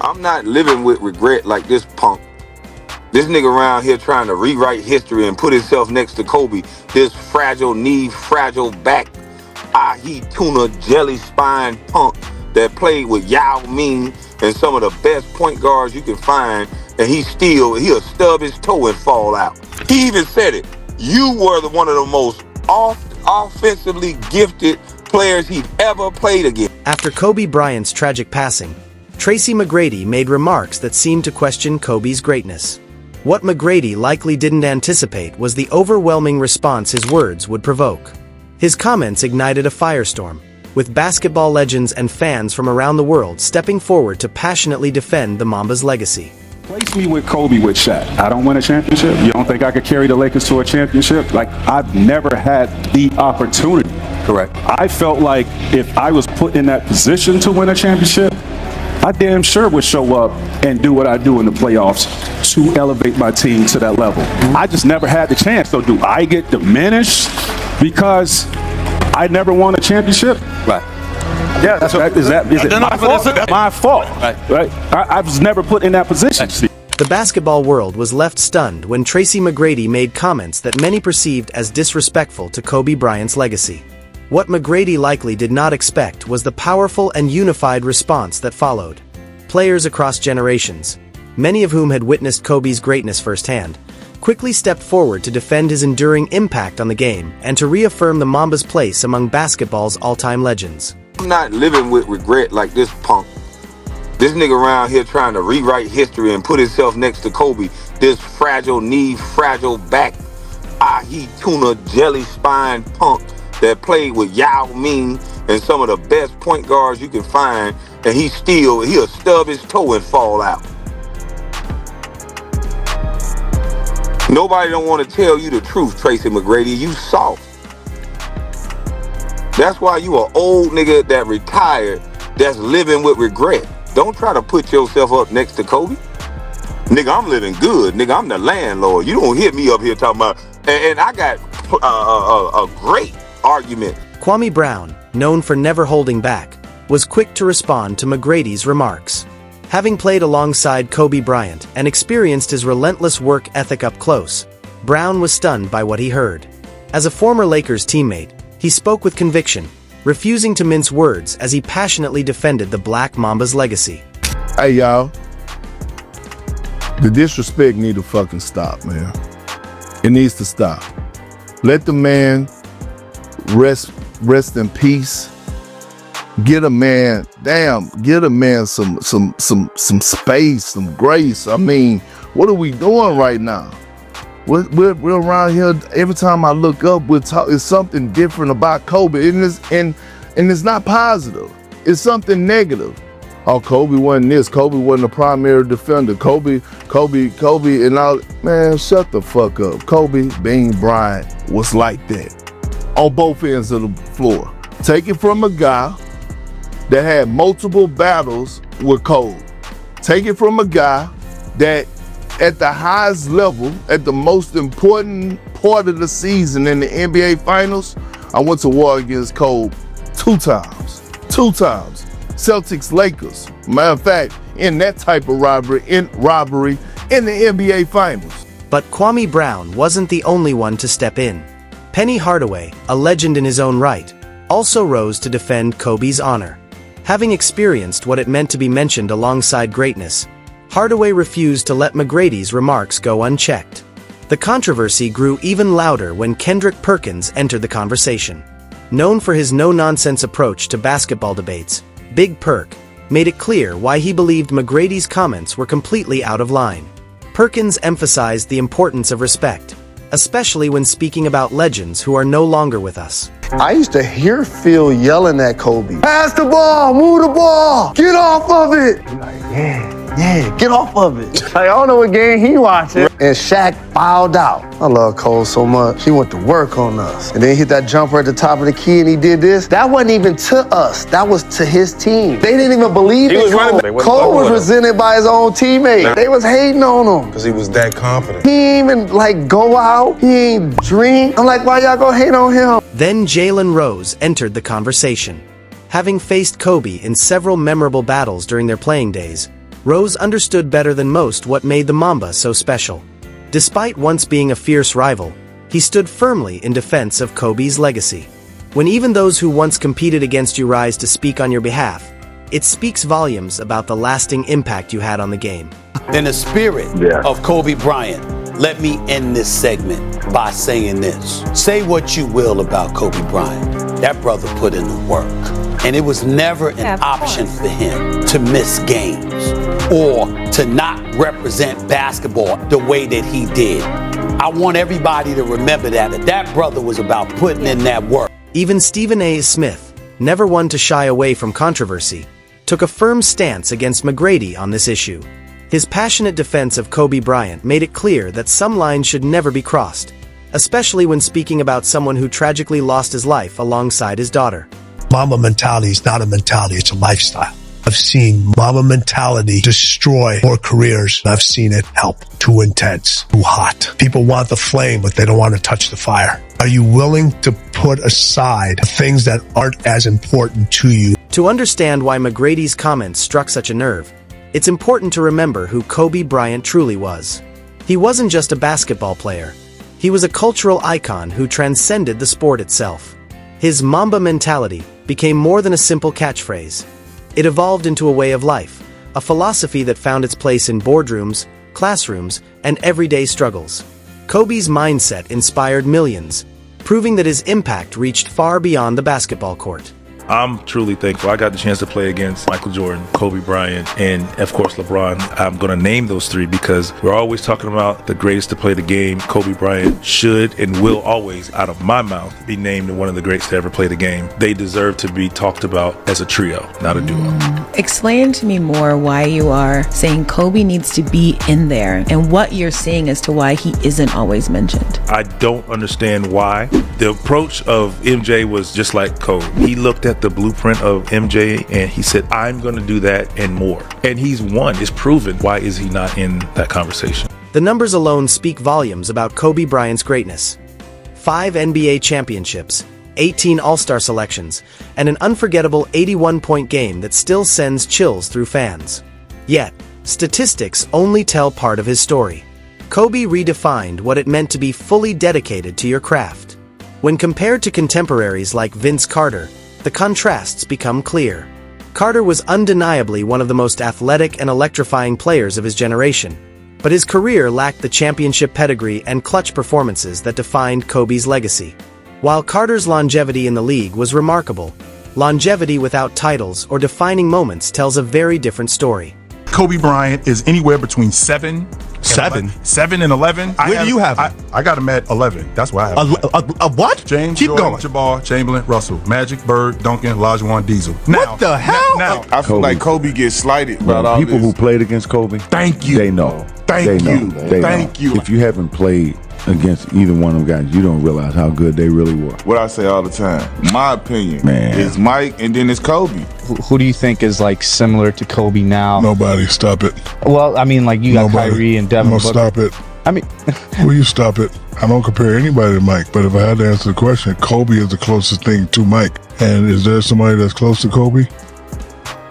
I'm not living with regret like this punk. This nigga around here trying to rewrite history and put himself next to Kobe. This fragile knee, fragile back, ahi tuna jelly spine punk that played with Yao Ming and some of the best point guards you can find, and he'll stub his toe and fall out. He even said it. You were one of the most offensively gifted players he'd ever played against. After Kobe Bryant's tragic passing, Tracy McGrady made remarks that seemed to question Kobe's greatness. What McGrady likely didn't anticipate was the overwhelming response his words would provoke. His comments ignited a firestorm, with basketball legends and fans from around the world stepping forward to passionately defend the Mamba's legacy. Place me with Kobe with Shaq. I don't win a championship. You don't think I could carry the Lakers to a championship? Like, I've never had the opportunity. Correct. I felt like if I was put in that position to win a championship, I damn sure would show up and do what I do in the playoffs to elevate my team to that level. I just never had the chance. So do I get diminished because I never won a championship? Right. Yeah, is it my fault? That's my fault. Right. I was never put in that position. The basketball world was left stunned when Tracy McGrady made comments that many perceived as disrespectful to Kobe Bryant's legacy. What McGrady likely did not expect was the powerful and unified response that followed. Players across generations, many of whom had witnessed Kobe's greatness firsthand, quickly stepped forward to defend his enduring impact on the game and to reaffirm the Mamba's place among basketball's all-time legends. I'm not living with regret like this punk. This nigga around here trying to rewrite history and put himself next to Kobe. This fragile knee, fragile back, ahi tuna jelly spine punk that played with Yao Ming and some of the best point guards you can find, and he'll stub his toe and fall out. Nobody don't want to tell you the truth, Tracy McGrady. You soft. That's why you an old nigga that retired that's living with regret. Don't try to put yourself up next to Kobe. Nigga, I'm living good. Nigga, I'm the landlord. You don't hear me up here talking about, and I got a great argument. Kwame Brown, known for never holding back, was quick to respond to McGrady's remarks. Having played alongside Kobe Bryant and experienced his relentless work ethic up close, Brown was stunned by what he heard. As a former Lakers teammate, he spoke with conviction, refusing to mince words as he passionately defended the Black Mamba's legacy. Hey, y'all. The disrespect need to fucking stop, man. It needs to stop. Let the man rest in peace. Get a man some space, some grace. I mean, what are we doing right now? We're around here. Every time I look up, it's something different about Kobe, and it's not positive. It's something negative. Oh, Kobe wasn't this. Kobe wasn't a primary defender. Kobe, and all. Man, shut the fuck up. Kobe Bryant was like that on both ends of the floor. Take it from a guy that had multiple battles with Kobe. Take it from a guy that at the highest level, at the most important part of the season in the NBA Finals, I went to war against Kobe two times. Celtics, Lakers. Matter of fact, in that type of robbery in the NBA Finals. But Kwame Brown wasn't the only one to step in. Penny Hardaway, a legend in his own right, also rose to defend Kobe's honor. Having experienced what it meant to be mentioned alongside greatness, Hardaway refused to let McGrady's remarks go unchecked. The controversy grew even louder when Kendrick Perkins entered the conversation. Known for his no-nonsense approach to basketball debates, Big Perk made it clear why he believed McGrady's comments were completely out of line. Perkins emphasized the importance of respect, especially when speaking about legends who are no longer with us. I used to hear Phil yelling at Kobe, "Pass the ball, move the ball, get off of it." I'm like, yeah, get off of it. Like, I don't know what game he watching. And Shaq fouled out. I love Cole so much. He went to work on us. And then he hit that jumper at the top of the key and he did this. That wasn't even to us. That was to his team. They didn't even believe in Cole. Cole was resented by his own teammates. They was hating on him. Because he was that confident. He ain't even, go out. He ain't drink. I'm like, why y'all gonna hate on him? Then Jalen Rose entered the conversation. Having faced Kobe in several memorable battles during their playing days, Rose understood better than most what made the Mamba so special. Despite once being a fierce rival, he stood firmly in defense of Kobe's legacy. When even those who once competed against you rise to speak on your behalf, it speaks volumes about the lasting impact you had on the game. In the spirit of Kobe Bryant, let me end this segment by saying this. Say what you will about Kobe Bryant. That brother put in the work. And it was never an option for him to miss games or to not represent basketball the way that he did. I want everybody to remember that brother was about putting in that work. Even Stephen A. Smith, never one to shy away from controversy, took a firm stance against McGrady on this issue. His passionate defense of Kobe Bryant made it clear that some lines should never be crossed, especially when speaking about someone who tragically lost his life alongside his daughter. Mamba mentality is not a mentality, it's a lifestyle. I've seen Mamba mentality destroy more careers. I've seen it help. Too intense, too hot. People want the flame, but they don't want to touch the fire. Are you willing to put aside things that aren't as important to you? To understand why McGrady's comments struck such a nerve, it's important to remember who Kobe Bryant truly was. He wasn't just a basketball player. He was a cultural icon who transcended the sport itself. His Mamba mentality became more than a simple catchphrase. It evolved into a way of life, a philosophy that found its place in boardrooms, classrooms, and everyday struggles. Kobe's mindset inspired millions, proving that his impact reached far beyond the basketball court. I'm truly thankful. I got the chance to play against Michael Jordan, Kobe Bryant, and of course LeBron. I'm going to name those three because we're always talking about the greatest to play the game. Kobe Bryant should and will always, out of my mouth, be named one of the greats to ever play the game. They deserve to be talked about as a trio, not a duo. Explain to me more why you are saying Kobe needs to be in there and what you're saying as to why he isn't always mentioned. I don't understand why. The approach of MJ was just like Kobe. He looked at the blueprint of MJ and he said, I'm going to do that and more. And he's won. It's proven. Why is he not in that conversation? The numbers alone speak volumes about Kobe Bryant's greatness. 5 NBA championships, 18 All-Star selections, and an unforgettable 81-point game that still sends chills through fans. Yet, statistics only tell part of his story. Kobe redefined what it meant to be fully dedicated to your craft. When compared to contemporaries like Vince Carter, the contrasts become clear. Carter was undeniably one of the most athletic and electrifying players of his generation, but his career lacked the championship pedigree and clutch performances that defined Kobe's legacy. While Carter's longevity in the league was remarkable, longevity without titles or defining moments tells a very different story. Kobe Bryant is anywhere between 7 and 11. Where do you have him? I got him at 11. That's why I have him. A what? James, Keep Jordan, going. Jabbar, Chamberlain, Russell, Magic, Bird, Duncan, Olajuwon, Diesel. What the hell? Now, I feel like Kobe gets slighted about all people this. who played against Kobe. Thank you. They know. Thank you. Thank you. If you haven't played against either one of them guys, you don't realize how good they really were. What I say all the time, my opinion Man. is Mike and then it's Kobe. Who do you think is like similar to Kobe now? Nobody. Stop it. Well, I mean, like you got Kyrie and Devin No, Booker. stop it. I mean, Will you stop it? I don't compare anybody to Mike, but if I had to answer the question, Kobe is the closest thing to Mike. And is there somebody that's close to Kobe?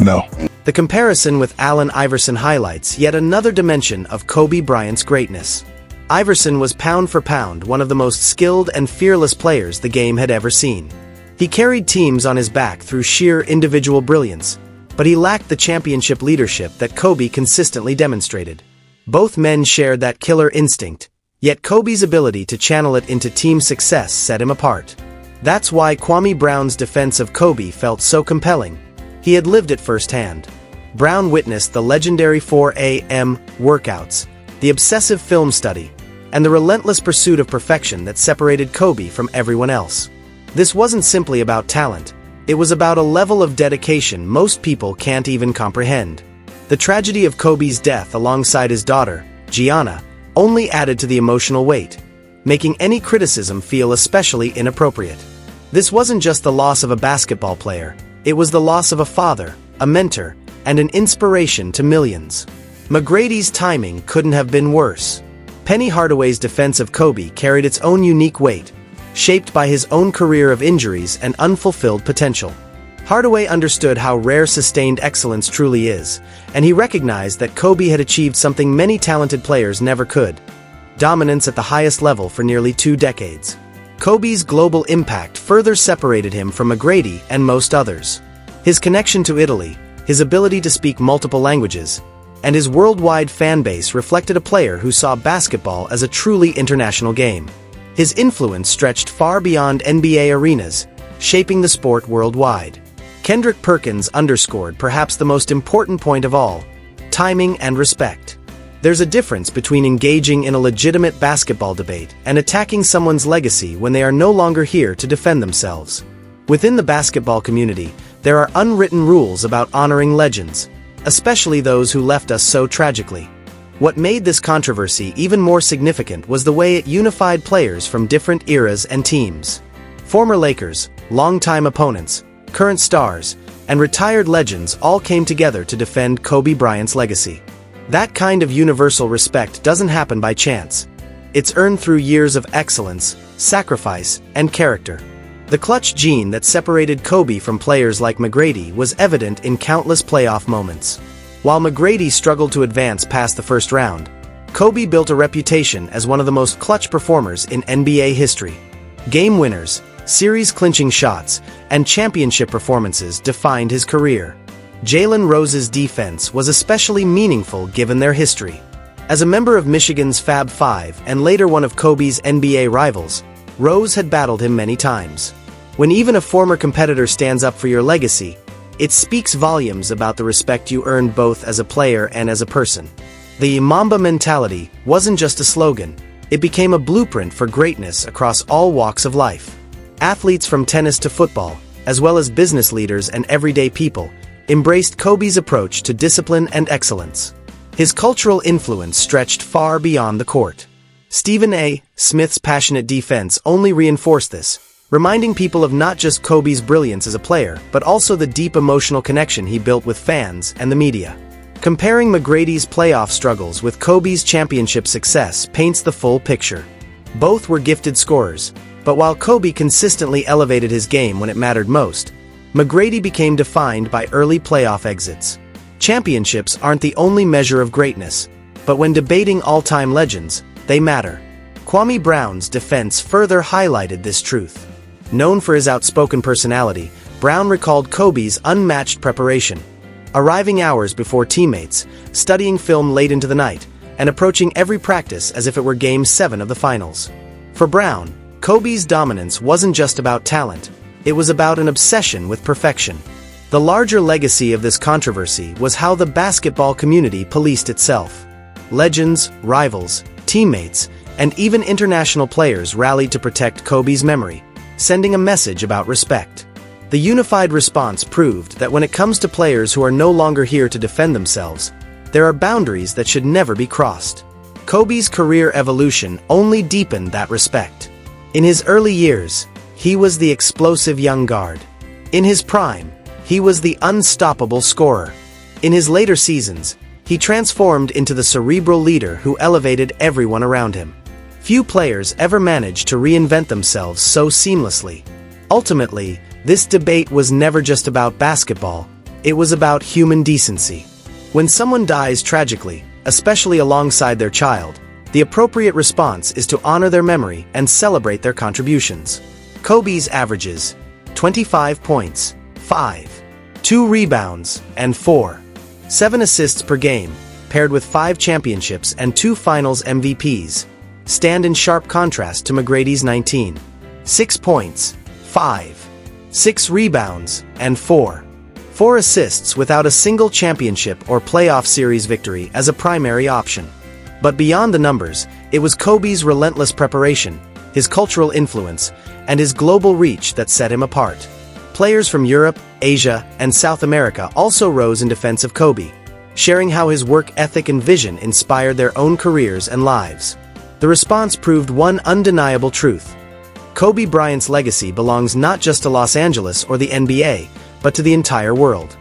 No. The comparison with Allen Iverson highlights yet another dimension of Kobe Bryant's greatness. Iverson was pound for pound one of the most skilled and fearless players the game had ever seen. He carried teams on his back through sheer individual brilliance, but he lacked the championship leadership that Kobe consistently demonstrated. Both men shared that killer instinct, yet Kobe's ability to channel it into team success set him apart. That's why Kwame Brown's defense of Kobe felt so compelling. He had lived it firsthand. Brown witnessed the legendary 4 a.m. workouts, the obsessive film study, and the relentless pursuit of perfection that separated Kobe from everyone else. This wasn't simply about talent, it was about a level of dedication most people can't even comprehend. The tragedy of Kobe's death alongside his daughter, Gianna, only added to the emotional weight, making any criticism feel especially inappropriate. This wasn't just the loss of a basketball player, it was the loss of a father, a mentor, and an inspiration to millions. McGrady's timing couldn't have been worse. Penny Hardaway's defense of Kobe carried its own unique weight, shaped by his own career of injuries and unfulfilled potential. Hardaway understood how rare sustained excellence truly is, and he recognized that Kobe had achieved something many talented players never could: dominance at the highest level for nearly 2 decades. Kobe's global impact further separated him from McGrady and most others. His connection to Italy, his ability to speak multiple languages, and his worldwide fan base reflected a player who saw basketball as a truly international game. His influence stretched far beyond NBA arenas, shaping the sport worldwide. Kendrick Perkins underscored perhaps the most important point of all: timing and respect. There's a difference between engaging in a legitimate basketball debate and attacking someone's legacy when they are no longer here to defend themselves. Within the basketball community, there are unwritten rules about honoring legends, especially those who left us so tragically. What made this controversy even more significant was the way it unified players from different eras and teams. Former Lakers, longtime opponents, current stars, and retired legends all came together to defend Kobe Bryant's legacy. That kind of universal respect doesn't happen by chance. It's earned through years of excellence, sacrifice, and character. The clutch gene that separated Kobe from players like McGrady was evident in countless playoff moments. While McGrady struggled to advance past the first round, Kobe built a reputation as one of the most clutch performers in NBA history. Game winners, series-clinching shots, and championship performances defined his career. Jalen Rose's defense was especially meaningful given their history. As a member of Michigan's Fab Five and later one of Kobe's NBA rivals, Rose had battled him many times. When even a former competitor stands up for your legacy, it speaks volumes about the respect you earned both as a player and as a person. The Mamba mentality wasn't just a slogan, it became a blueprint for greatness across all walks of life. Athletes from tennis to football, as well as business leaders and everyday people, embraced Kobe's approach to discipline and excellence. His cultural influence stretched far beyond the court. Stephen A. Smith's passionate defense only reinforced this, reminding people of not just Kobe's brilliance as a player, but also the deep emotional connection he built with fans and the media. Comparing McGrady's playoff struggles with Kobe's championship success paints the full picture. Both were gifted scorers, but while Kobe consistently elevated his game when it mattered most, McGrady became defined by early playoff exits. Championships aren't the only measure of greatness, but when debating all-time legends, they matter. Kwame Brown's defense further highlighted this truth. Known for his outspoken personality, Brown recalled Kobe's unmatched preparation, arriving hours before teammates, studying film late into the night, and approaching every practice as if it were Game 7 of the finals. For Brown, Kobe's dominance wasn't just about talent, it was about an obsession with perfection. The larger legacy of this controversy was how the basketball community policed itself. Legends, rivals, teammates, and even international players rallied to protect Kobe's memory, sending a message about respect. The unified response proved that when it comes to players who are no longer here to defend themselves, there are boundaries that should never be crossed. Kobe's career evolution only deepened that respect. In his early years, he was the explosive young guard. In his prime, he was the unstoppable scorer. In his later seasons, he transformed into the cerebral leader who elevated everyone around him. Few players ever managed to reinvent themselves so seamlessly. Ultimately, this debate was never just about basketball, it was about human decency. When someone dies tragically, especially alongside their child, the appropriate response is to honor their memory and celebrate their contributions. Kobe's averages: 25 points, 5, 2 rebounds, and 4, 7 assists per game, paired with 5 championships and 2 finals MVPs, stand in sharp contrast to McGrady's 19, 6 points, 5, 6 rebounds, and 4 assists without a single championship or playoff series victory as a primary option. But beyond the numbers, it was Kobe's relentless preparation, his cultural influence, and his global reach that set him apart. Players from Europe, Asia, and South America also rose in defense of Kobe, sharing how his work ethic and vision inspired their own careers and lives. The response proved one undeniable truth: Kobe Bryant's legacy belongs not just to Los Angeles or the NBA, but to the entire world.